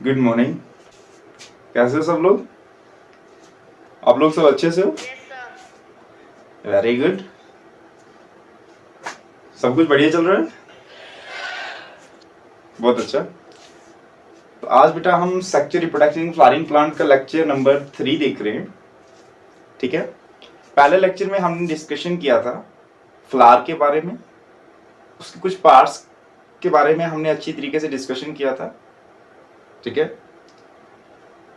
Good morning. कैसे हो सब लोग? आप लोग सब अच्छे से हो? Very good. सब कुछ बढ़िया चल रहा है? बहुत अच्छा। तो आज बेटा हम सेक्चुअल रिप्रोडक्शन फ्लावरिंग प्लांट का लेक्चर नंबर 3 देख रहे हैं। ठीक है। पहले लेक्चर में हमने डिस्कशन किया था फ्लावर के बारे में, उसके कुछ पार्ट्स के बारे में हमने अच्छी तरीके से डिस्कशन किया था। ठीक है।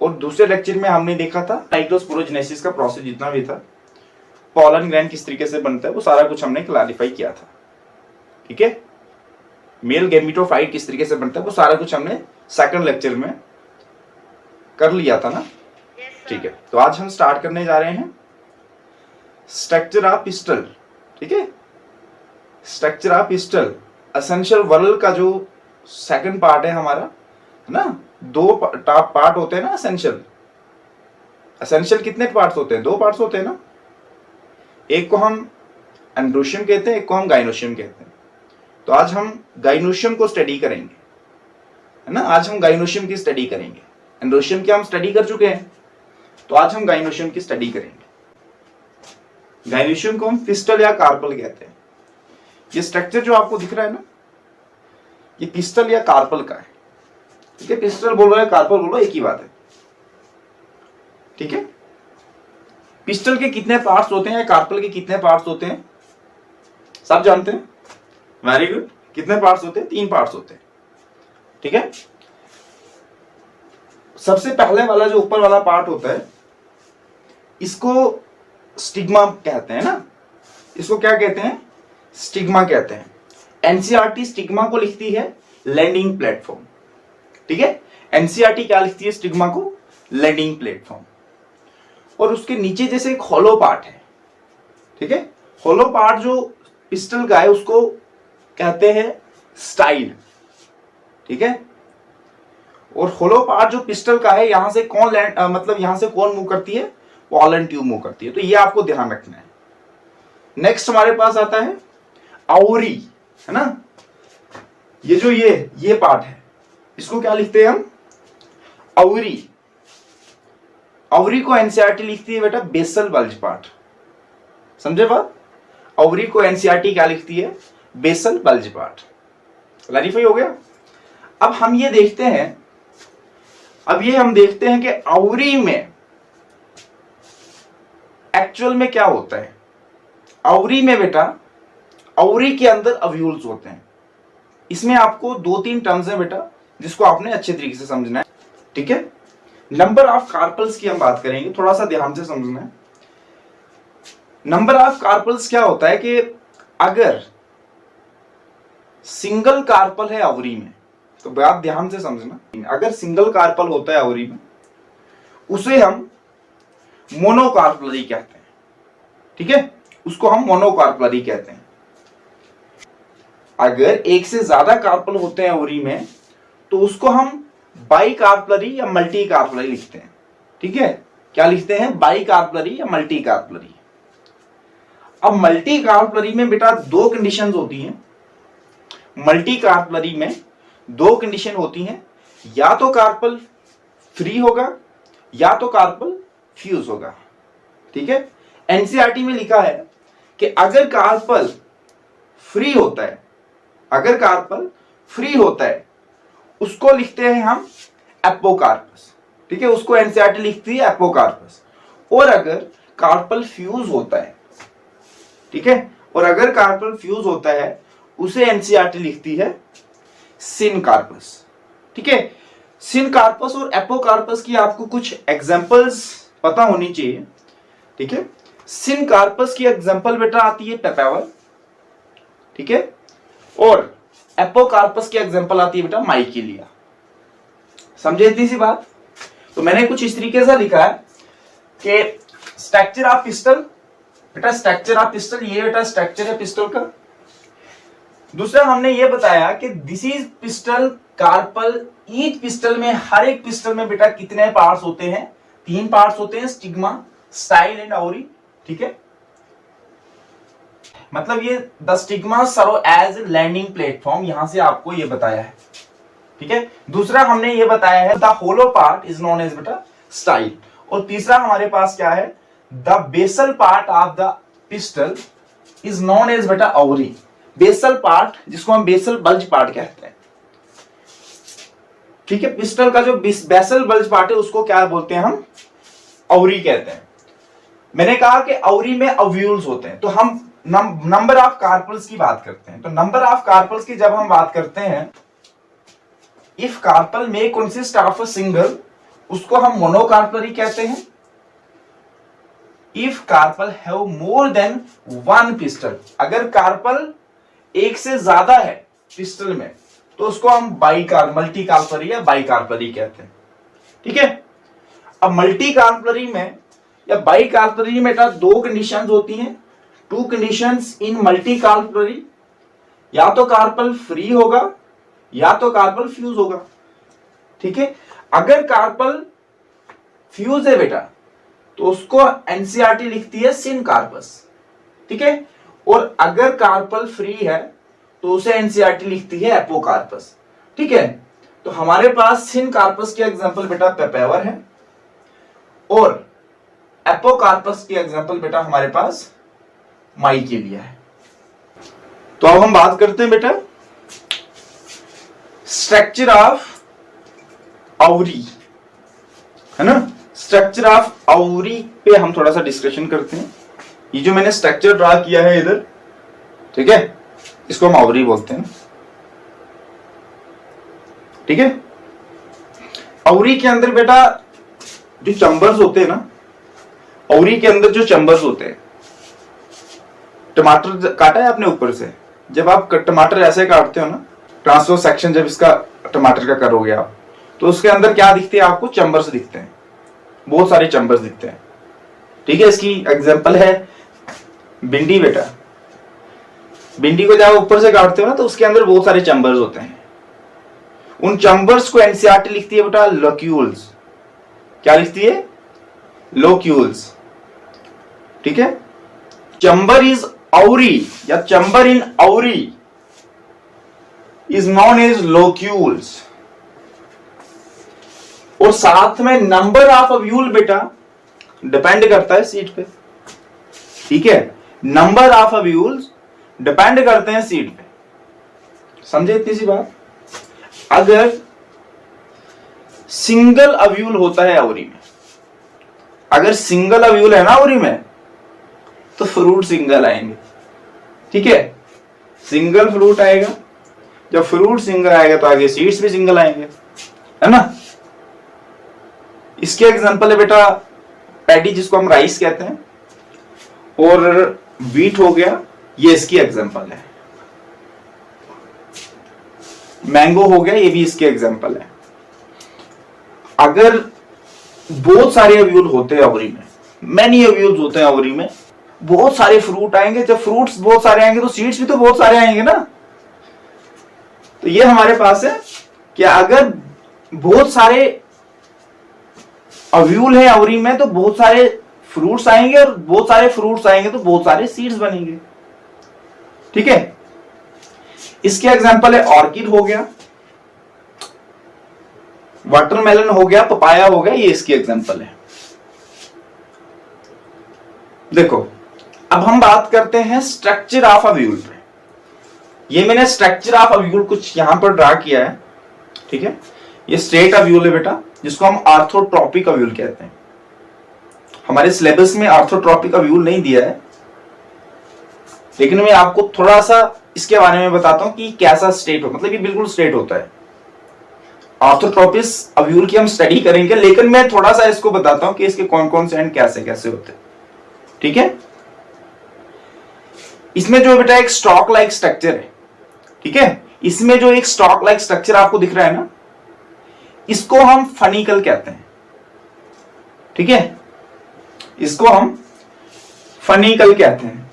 और दूसरे लेक्चर में हमने देखा था साइटोस्पोरोजेनेसिस का प्रोसेस जितना भी था, पॉलन ग्रैंड किस तरीके से बनता है, वो सारा कुछ हमने क्लैरिफाई किया था। ठीक है। मेल गैमेटोफाइट किस तरीके से बनता है वो सारा कुछ हमने सेकंड लेक्चर में कर लिया था ना। ठीक है। तो आज हम स्टार्ट करने जा रहे हैं स्ट्रक्चर ऑफ पिस्टल। ठीक है। Structure of pistil essential whorl का जो सेकंड पार्ट है हमारा, है ना। दो टॉप पार्ट होते हैं ना एसेंशियल। एसेंशियल कितने पार्ट्स होते हैं? 2 पार्ट्स होते हैं ना। एक को हम एंड्रोशियम कहते हैं, एक को हम गाइनोशियम कहते हैं। तो आज हम गाइनोशियम को स्टडी करेंगे, है ना। आज हम गाइनोशियम की स्टडी करेंगे। एंड्रोशियम की हम स्टडी कर चुके हैं, तो आज हम गाइनोशियम की स्टडी करेंगे। गाइनोशियम को हम पिस्टल या कार्पल कहते हैं। ये स्ट्रक्चर जो आपको दिख रहा है ना, ये पिस्टल या कार्पल का है। ठीक है। पिस्टल बोलो या कार्पल बोलो एक ही बात है। ठीक है। पिस्टल के कितने पार्ट्स होते हैं या कार्पल के कितने पार्ट्स होते हैं सब जानते हैं? Very good. कितने पार्ट्स होते हैं? 3 पार्ट्स होते हैं। ठीक है। सबसे पहले वाला जो ऊपर वाला पार्ट होता है, इसको स्टिग्मा कहते हैं ना। इसको क्या कहते हैं? स्टिग्मा कहते हैं। एनसीईआरटी स्टिग्मा को लिखती है लैंडिंग प्लेटफॉर्म। ठीक है। एनसीईआरटी क्या लिखती है स्टिग्मा को? Landing platform. और उसके नीचे जैसे एक होलो पार्ट है। ठीक है। होलो पार्ट जो पिस्टल का है उसको कहते हैं स्टाइल। ठीक है। और होलो पार्ट जो पिस्टल का है, यहां से कौन लैंड मतलब यहां से कौन मूव करती है? पॉलन ट्यूब मूव करती है। तो ये आपको ध्यान रखना है। नेक्स्ट हमारे पास आता है आउरी, है ना। ये जो ये पार्ट है, इसको क्या लिखते हैं हम? आउरी। आउरी को एनसीईआरटी लिखती है बेटा बेसल बल्ज पार्ट। समझे बात? आउरी को एनसीईआरटी क्या लिखती है? Basal bulge part. क्लैरिफाई हो गया? अब हम ये देखते हैं, कि आउरी में एक्चुअल में क्या होता है। आउरी में बेटा, आउरी के अंदर अव्यूल्स होते हैं। इसमें आपको 2-3 टर्म्स हैं बेटा, जिसको आपने अच्छे तरीके से समझना है। ठीक है। नंबर ऑफ कार्पल्स की हम बात करेंगे, थोड़ा सा ध्यान से समझना है। नंबर ऑफ कार्पल्स क्या होता है कि अगर सिंगल कार्पल है आउरी में, तो बात ध्यान से समझना। अगर सिंगल कार्पल होता है आउरी में, उसे हम मोनोकार्पलरी कहते हैं। ठीक है। उसको हम मोनोकार्पलरी कहते हैं। अगर एक से ज्यादा कार्पल होते हैं आउरी में, तो उसको हम बाई कार्पलरी या मल्टी कार्पलरी लिखते हैं। ठीक है। क्या लिखते हैं? बाई कार्पलरी या मल्टी कार्पलरी। अब मल्टी कार्पलरी में बेटा 2 कंडीशंस होती हैं। मल्टी कार्पलरी में 2 कंडीशन होती हैं, या तो कार्पल फ्री होगा या तो कार्पल फ्यूज होगा। ठीक है। एनसीईआरटी में लिखा है कि अगर कार्पल फ्री होता है, उसको लिखते हैं हम एपोकार्पस। ठीक है। उसको एनसीईआरटी लिखती है एपोकार्पस। और अगर कार्पल फ्यूज होता है, ठीक है, और अगर कार्पल फ्यूज होता है, उसे एनसीईआरटी लिखती है सिनकार्पस। ठीक है। सिनकार्पस और एपोकार्पस की आपको कुछ एग्जांपल्स पता होनी चाहिए। ठीक है। सिनकार्पस की एग्जांपल बेटा आती है पेपावर। ठीक है। और एपोकार्पस की एग्जांपल आती है बेटा माइकेलिया। समझे इतनी सी बात? तो मैंने कुछ इस तरीके से लिखा है कि स्ट्रक्चर ऑफ पिस्टल, बेटा स्ट्रक्चर ऑफ पिस्टल, ये बेटा स्ट्रक्चर है पिस्टल का। दूसरा हमने ये बताया कि this is pistil carpel. Each pistil में, हर एक पिस्टल में बेटा कितने पार्ट्स होते हैं? 3 पार्ट्स होते हैं, स्टिग्मा, स्टाइल एंड आउरी। ठीक है। मतलब ये the stigma serve as landing platform, यहां से आपको ये बताया है। ठीक है। दूसरा हमने ये बताया है the hollow part is known as beta style. और तीसरा हमारे पास क्या है, the basal part of the pistil is known as beta ovary. Basal part जिसको हम बेसल बल्ज पार्ट कहते हैं, ठीक है। पिस्टल का जो बेसल बल्ज पार्ट है उसको क्या बोलते हैं हम, ओवरी कहते हैं। मैंने कहा कि ओवरी में ओव्यूल्स होते हैं, तो हम नंबर ऑफ कार्पल्स की बात करते हैं। तो नंबर ऑफ कार्पल्स की जब हम बात करते हैं, इफ कार्पल में कंसिस्ट ऑफ अ सिंगल, उसको हम मोनोकार्पलरी कहते हैं। If carpel have more than one pistil, अगर कार्पल एक से ज्यादा है पिस्टल में, तो उसको हम मल्टी कार्पलरी या बाई कार्पलरी कहते हैं, ठीक है। अब मल्टी कार्पलरी में या बाई कार्पलरी में दो कंडीशंस होती हैं, to conditions in multi carpellary, या तो कार्पल फ्री होगा या तो कार्पल फ्यूज होगा, ठीक है। अगर कार्पल फ्यूज है बेटा तो उसको एनसीईआरटी लिखती है सिन कार्पस, ठीक है। और अगर कार्पल फ्री है तो उसे एनसीईआरटी लिखती है एपोकार्पस, ठीक है। तो हमारे पास सिन कार्पस की एग्जांपल बेटा पेपेवर है और एपोकार्पस की एग्जांपल बेटा हमारे पास माइकेलिया है। तो अब हम बात करते हैं बेटा स्ट्रक्चर ऑफ ओवरी, है ना। स्ट्रक्चर ऑफ ओवरी पे हम थोड़ा सा डिस्कशन करते हैं। ये जो मैंने स्ट्रक्चर ड्रा किया है इधर, ठीक है, इसको हम ओवरी बोलते हैं, ठीक है। ओवरी के अंदर बेटा जो चैम्बर्स होते हैं ना, ओवरी के अंदर जो चैम्बर्स होते हैं, टमाटर काटा है आपने ऊपर से, जब आप टमाटर ऐसे काटते हो ना, ट्रांसफर सेक्शन जब इसका टमाटर का करोगे आप, तो उसके अंदर क्या दिखते हैं आपको, चैम्बर्स दिखते हैं, बहुत सारे चैम्बर्स दिखते हैं, ठीक है। इसकी एग्जांपल है भिंडी बेटा। भिंडी को जब ऊपर से काटते हो ना तो उसके अंदर बहुत सारे चैम्बर्स होते हैं। उन चैम्बर्स को एनसीईआरटी लिखती है बेटा लोक्यूल्स। क्या लिखती है, लोक्यूल्स, ठीक है। चैम्बर इज ओवरी या chamber in ovary is known as locules. और साथ में नंबर ऑफ ओव्यूल बेटा डिपेंड करता है सीड पे, ठीक है। नंबर ऑफ ओव्यूल्स डिपेंड करते हैं सीड पे, समझे इतनी सी बात। अगर सिंगल ओव्यूल होता है ओवरी में, अगर सिंगल ओव्यूल है ना ओवरी में, तो फ्रूट सिंगल आएंगे, ठीक है। सिंगल फ्रूट आएगा, जब फ्रूट सिंगल आएगा तो आगे सीड्स भी सिंगल आएंगे, है ना। इसके एग्जांपल है बेटा पैडी जिसको हम राइस कहते हैं, और व्हीट हो गया, ये इसकी एग्जांपल है। मैंगो हो गया, ये भी इसके एग्जांपल है। अगर बहुत सारे ओव्यूल होते हैं ओवरी में, मैनी ओव्यूल्स होते हैं ओवरी में, बहुत सारे फ्रूट आएंगे। जब फ्रूट्स बहुत सारे आएंगे तो सीड्स भी तो बहुत सारे आएंगे ना। तो ये हमारे पास है कि अगर बहुत सारे ओव्यूल है ओवरी में तो बहुत सारे फ्रूट्स आएंगे, और बहुत सारे फ्रूट्स आएंगे तो बहुत सारे सीड्स बनेंगे, ठीक है। इसके एग्जांपल है ऑर्किड हो गया, वाटरमेलन हो गया, पपाया हो गया, ये इसकी एग्जांपल है। देखो अब हम बात करते हैं स्ट्रक्चर ऑफ ओव्यूल पे। ये मैंने स्ट्रक्चर ऑफ ओव्यूल कुछ यहां पर ड्रा किया है, ठीक है। ये स्ट्रेट ओव्यूल है बेटा, जिसको हम आर्थोट्रोपिक ओव्यूल कहते हैं। हमारे सिलेबस में आर्थोट्रोपिक ओव्यूल नहीं दिया है, लेकिन मैं आपको थोड़ा सा इसके बारे में बताता हूं कि कैसा स्टेट हो, मतलब ये बिल्कुल स्ट्रेट होता है। आर्थोट्रोपिस ओव्यूल की हम स्टडी करेंगे, लेकिन मैं थोड़ा सा इसको बताता हूं कि इसके कौन कौन से एंड कैसे कैसे होते हैं, ठीक है। इसमें जो बेटा एक स्टॉक लाइक स्ट्रक्चर है, ठीक है। इसमें जो एक स्टॉक लाइक स्ट्रक्चर आपको दिख रहा है ना, इसको हम फनिकल कहते हैं, ठीक है। इसको हम फनिकल कहते हैं,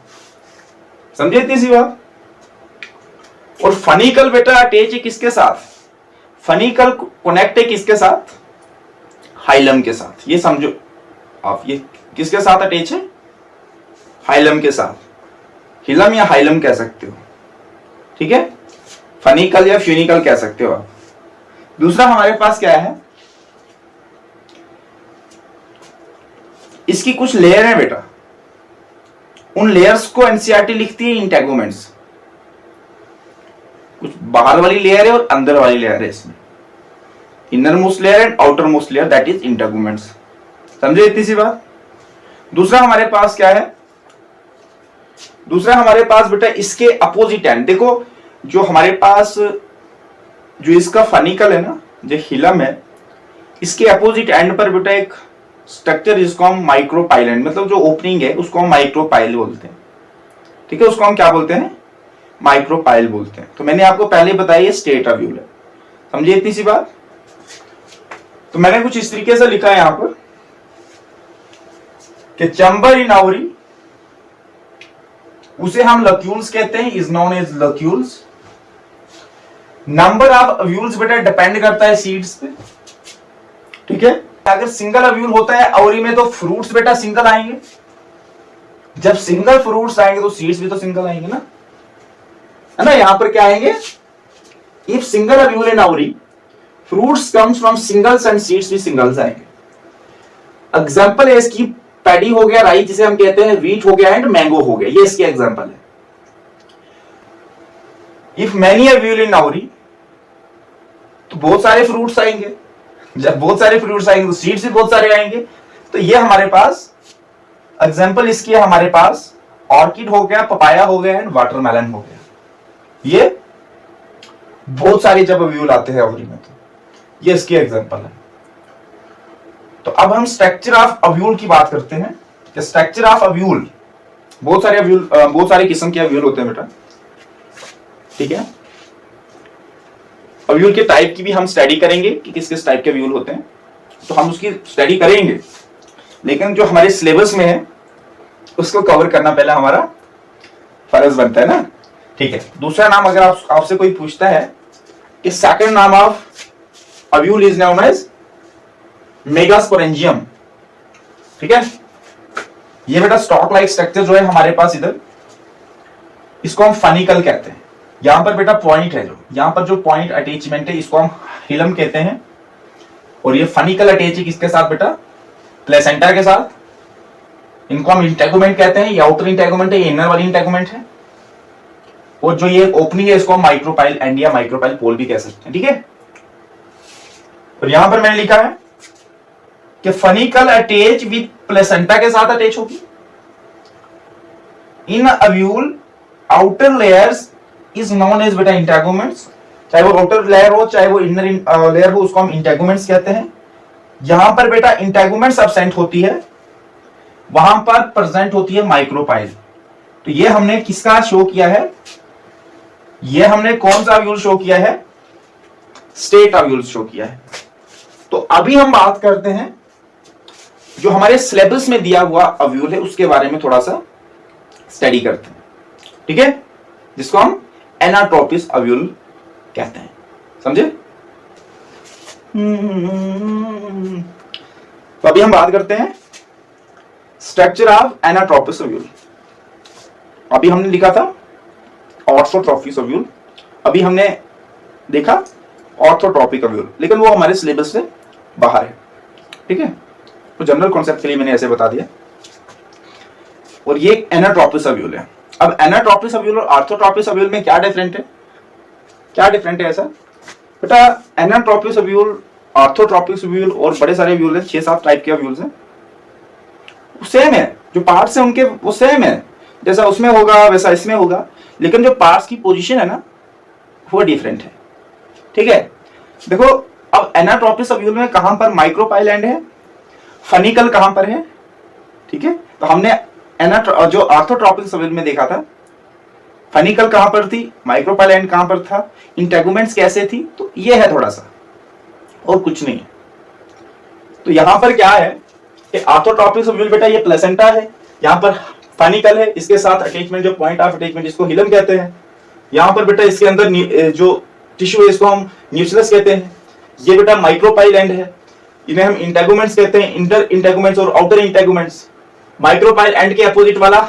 समझे इतनी सी बात। और फनिकल बेटा अटैच है किसके साथ, फनिकल कनेक्ट है किसके साथ, हाइलम के साथ। ये समझो आप, ये किसके साथ अटैच है, हाइलम के साथ। हिलम या हाइलम कह सकते हो, ठीक है। फनिकल या फ्यूनिकल कह सकते हो आप। दूसरा हमारे पास क्या है, इसकी कुछ लेयर है बेटा, उन लेयर्स को एनसीईआरटी लिखती है इंटेगुमेंट्स। कुछ बाहर वाली लेयर है और अंदर वाली लेयर है, इसमें inner most layer and outer most layer, that is integuments. समझे इतनी सी बात। दूसरा हमारे पास क्या है, दूसरा हमारे पास बेटा इसके अपोजिट एंड, देखो जो हमारे पास जो इसका फनिकल है ना, जो हिलम है, इसके अपोजिट एंड पर बेटा एक स्ट्रक्चर जिसको हम माइक्रोपाइल एंड, मतलब जो ओपनिंग है उसको हम माइक्रोपाइल बोलते हैं। ठीक है, उसको हम क्या बोलते हैं, माइक्रोपाइल बोलते हैं। तो मैंने आपको पहले बताया ये स्टेट अव्यूल है। समझिए इतनी सी बात। तो मैंने कुछ इस तरीके से लिखा है यहां पर कि चैम्बर इन ओवरी, उसे हम लक्यूल्स कहते हैं, is known as locules. Number of ovules बेटा डिपेंड करता है सीड्स पे। ठीक है, अगर सिंगल अव्यूल होता है ओवरी में तो फ्रूट्स बेटा सिंगल आएंगे, जब सिंगल फ्रूट्स आएंगे तो सीड्स भी तो सिंगल आएंगे ना, है ना। यहां पर क्या आएंगे, if single ovule in ovary fruits comes from singles and seeds भी सिंगल्स आएंगे। एग्जांपल है इसकी पैडी हो गया, राई जिसे हम कहते हैं, व्हीट हो गया एंड मैंगो हो गया, ये इसके एग्जांपल है। इफ मैनी अव्यूल इन ओवरी, तो बहुत सारे फ्रूट्स आएंगे, जब बहुत सारे फ्रूट्स आएंगे तो सीड्स भी बहुत सारे आएंगे। तो ये हमारे पास एग्जांपल इसकी है, हमारे पास ऑर्किड हो गया, पपाया हो गया एंड वाटरमेलन हो गया। ये बहुत सारे जब अव्यूल आते हैं ओवरी में, तो ये इसके एग्जांपल है। तो अब हम स्ट्रक्चर ऑफ अव्यूल की बात करते हैं कि स्ट्रक्चर ऑफ अव्यूल, बहुत सारे अव्यूल, बहुत सारे किस्म के अव्यूल होते हैं बेटा। ठीक है, अव्यूल के टाइप की भी हम स्टडी करेंगे कि किस किस टाइप के अव्यूल होते हैं, तो हम उसकी स्टडी करेंगे, लेकिन जो हमारे सिलेबस में है उसको कवर करना पहले हमारा फर्ज बनता है ना। ठीक है, दूसरा नाम अगर आपसे कोई पूछता है कि सेकंड नाम of ovule is known as megasporangium. ठीक है, ये बेटा स्टॉक लाइक स्ट्रक्चर जो है हमारे पास इधर, इसको हम फनिकल कहते हैं। यहां पर बेटा पॉइंट है, जो यहां पर जो पॉइंट अटैचमेंट है इसको हम हिलम कहते हैं, और ये फनिकल अटैच है किसके साथ बेटा, प्लेसेंटा के साथ। इनको हम इंटेगुमेंट कहते हैं, ये आउटर इंटेगुमेंट है, ये इनर वाली इंटेगुमेंट है, और जो ये ओपनिंग है इसको हम माइक्रोपाइल एंड या माइक्रोपाइल पोल भी कह सकते हैं। ठीक है, और यहां पर मैंने लिखा है कि फनिकल अटैच विद प्लेसेंटा के साथ अटैच होगी। In ovule outer layers is known as बेटा इंटेगुमेंट्स, चाहे वो आउटर लेयर हो चाहे वो इनर लेयर हो, उसको हम इंटेगुमेंट्स कहते हैं। यहां पर बेटा इंटेगुमेंट्स एब्सेंट होती है, वहां पर प्रेजेंट होती है माइक्रोपाइल। तो ये हमने किसका शो किया है, ये हमने कौन सा अव्यूल शो किया है, स्टेट अव्यूल शो किया है। तो अभी हम बात करते हैं जो हमारे सिलेबस में दिया हुआ अव्यूल है उसके बारे में थोड़ा सा स्टडी करते हैं। ठीक है, जिसको हम एनाट्रोपिस अव्यूल कहते हैं। समझे। तो अभी हम बात करते हैं स्ट्रक्चर ऑफ एनाट्रोपिस अव्यूल। अभी हमने लिखा था ऑर्थोट्रोपिस अव्यूल, अभी हमने देखा ऑर्थोट्रोपिक अव्यूल, लेकिन वो हमारे सिलेबस से बाहर है। ठीक है, तो जनरल कॉन्सेप्ट के लिए मैंने ऐसे बता दिया। और ये एनाट्रोपिस अव्यूल है। अब एनाट्रोपिस अव्यूल और ऑर्थोट्रोपिस अव्यूल में क्या डिफरेंट है, क्या डिफरेंट है ऐसा बेटा। एनाट्रोपिस अव्यूल, ऑर्थोट्रोपिस अव्यूल और बड़े सारे अव्यूल है, 6-7 टाइप के अव्यूल्स हैं, सेम है, जो पार्ट्स हैं उनके वो सेम है, जैसा उसमें होगा वैसा इसमें होगा, लेकिन जो पार्ट्स की पोजीशन है ना वो डिफरेंट है। ठीक है, देखो अब एनाट्रोपिस अव्यूल में कहां पर माइक्रोपाइल एंड है, फनिकल कहां पर है। ठीक है, तो हमने जो ऑर्थोट्रोपिस अव्यूल में देखा था फनिकल कहां पर थी, माइक्रोपाइल एंड कहां पर था, इंटेगुमेंट्स कैसे थी, तो ये है थोड़ा सा, और कुछ नहीं है। तो यहां पर क्या है कि ऑर्थोट्रोपिस अव्यूल बेटा ये प्लेसेंटा है, यहां पर फनिकल है, इसके साथ अटैचमेंट जो पॉइंट ऑफ अटैचमेंट इसको हिलम कहते हैं। यहां पर बेटा इसके अंदर जो टिश्यू है इसको हम न्यूक्लियस कहते हैं। ये बेटा माइक्रोपाइल एंड है, इन्हें हम इंटेगुमेंट्स कहते हैं, इंटर इंटेगुमेंट्स और आउटर इंटेगुमेंट्स। माइक्रोपाइल एंड के अपोजिट वाला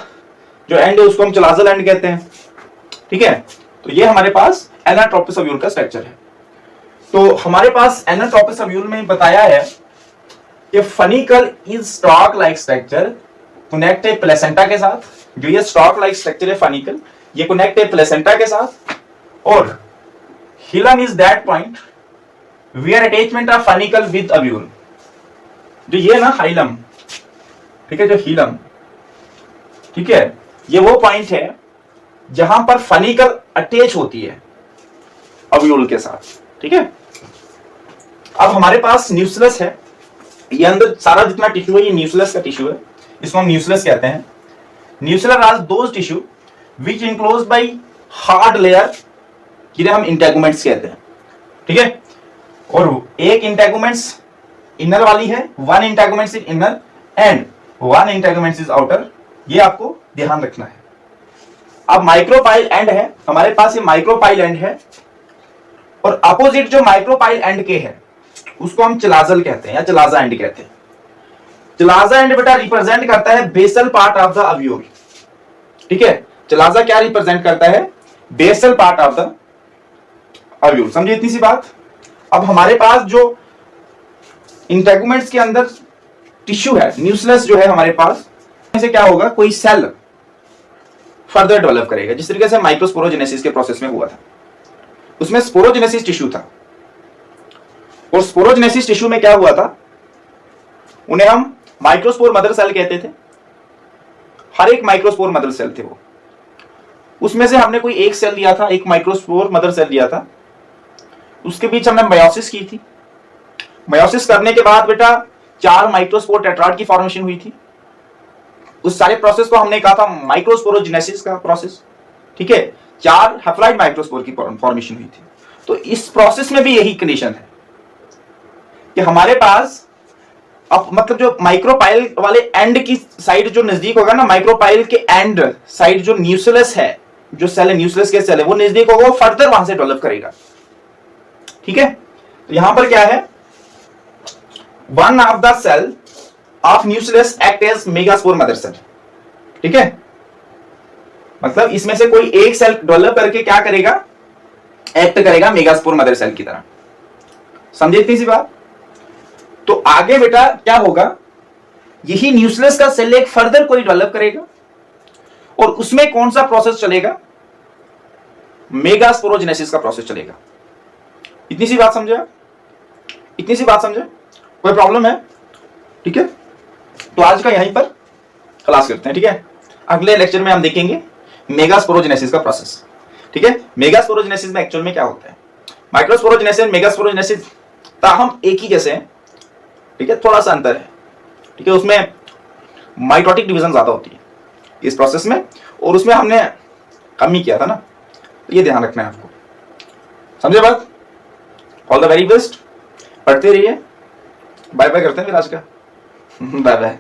जो एंड है उसको हम चलाजल एंड कहते हैं। ठीक है, तो ये हमारे पास एनाट्रोपिस अव्यूल का स्ट्रक्चर है। तो हमारे पास एनाटॉपस अम्यूल में बताया है कि funicle is stalk like structure, connect है प्लेसेंटा के साथ। जो ये स्टॉक लाइक स्ट्रक्चर है फनिकल, ये कनेक्ट है प्लेसेंटा के साथ। और hilum is that point where attachment of funicle with ovule. जो ये ना हाइलम, ठीक है, जो हिलम, ठीक है, ये वो पॉइंट है जहां पर फनिकल अटैच होती है अम्यूल के साथ, ठीक है। अब हमारे पास न्यूक्लियस है, ये अंदर सारा जितना टिश्यू है ये न्यूक्लियस का टिश्यू है, इसको हम न्यूक्लियस कहते हैं। Nuclear are those tissue which enclosed by hard layer, जिन्हें हम इंटेगुमेंट्स कहते हैं, ठीक है। और एक इंटेगुमेंट्स इनर वाली है, one integuments is inner and one integuments is outer, ये आपको ध्यान रखना है। अब माइक्रोपाइल एंड है हमारे पास, ये माइक्रोपाइल एंड है, और अपोजिट जो माइक्रोपाइल एंड के है उसको हम चिलाजल कहते हैं या चिलाजा एंड कहते हैं। चिलाजा एंड बेटा रिप्रेजेंट करता है basal part of the ovule, ठीक है। चिलाजा क्या रिप्रेजेंट करता है? Basal part of the ovule. समझिए इतनी सी बात। अब हमारे पास जो इंटेगुमेंट्स के अंदर टिश्यू है, न्यूक्लियस जो है हमारे पास, ऐसे क्या होगा, कोई सेल फर्दर डेवलप करेगा, जिस तरीके से माइक्रोस्पोरोजेनेसिस के प्रोसेस में हुआ था। उसमें स्पोरोजेनेसिस टिश्यू था, और स्पोरोजेनेसिस टिश्यू में क्या हुआ था, उन्हें हम माइक्रोस्पोर मदर सेल कहते थे। हर एक माइक्रोस्पोर मदर सेल थे वो, उसमें से हमने कोई एक सेल लिया था, एक माइक्रोस्पोर मदर सेल लिया था, उसके बीच हमने मेयोसिस की थी। मेयोसिस करने के बाद बेटा 4 माइक्रोस्पोर टेट्राड की फॉर्मेशन हुई थी। उस सारे प्रोसेस को हमने कहा था माइक्रोस्पोरोजेनेसिस का प्रोसेस, ठीक है। 4 हैप्लॉइड माइक्रोस्पोर की फॉर्मेशन हुई थी। तो इस प्रोसेस में भी यही कंडीशन है कि हमारे पास अब मतलब जो माइक्रोपाइल वाले एंड की साइड जो नजदीक होगा ना, माइक्रोपाइल के एंड साइड जो न्यूक्लियस है, जो सेल है न्यूक्लियस के सेल है, वो नजदीक होगा, वो फर्दर वहां से डेवलप करेगा, ठीक है। तो यहां पर क्या है, one of the cell of nucleus act as megaspore mother cell, ठीक है। मतलब इसमें से कोई एक सेल डेवलप करके क्या करेगा, एक्ट करेगा मेगास्पोर मदर सेल की तरह। समझे इतनी सी बात। तो आगे बेटा क्या होगा, यही न्यूक्लियस का सेल एक फर्दर कोई डेवलप करेगा, और उसमें कौन सा प्रोसेस चलेगा, मेगास्पोरोजेनेसिस का प्रोसेस चलेगा। इतनी सी बात समझे, इतनी सी बात समझे, कोई प्रॉब्लम है? ठीक है, तो आज का यहीं पर क्लास करते हैं, ठीक है। अगले लेक्चर में हम देखेंगे मेगास्पोरोजेनेसिस का प्रोसेस, ठीक है। मेगास्पोरोजेनेसिस में एक्चुअल में क्या होता है, माइक्रोस्पोरोजेनेसिस मेगास्पोरोजेनेसिस ताहम एक ही जैसे हैं, ठीक है, थोड़ा सा अंतर है, ठीक है। उसमें माइटोटिक डिवीजन ज्यादा होती है इस प्रोसेस में, और उसमें हमने कम ही किया था ना, तो ये ध्यान रखना है आपको। समझे बात? ऑल द वेरी बेस्ट, पढ़ते रहिए। बाय बाय करते हैं फिर आज का, बाय बाय।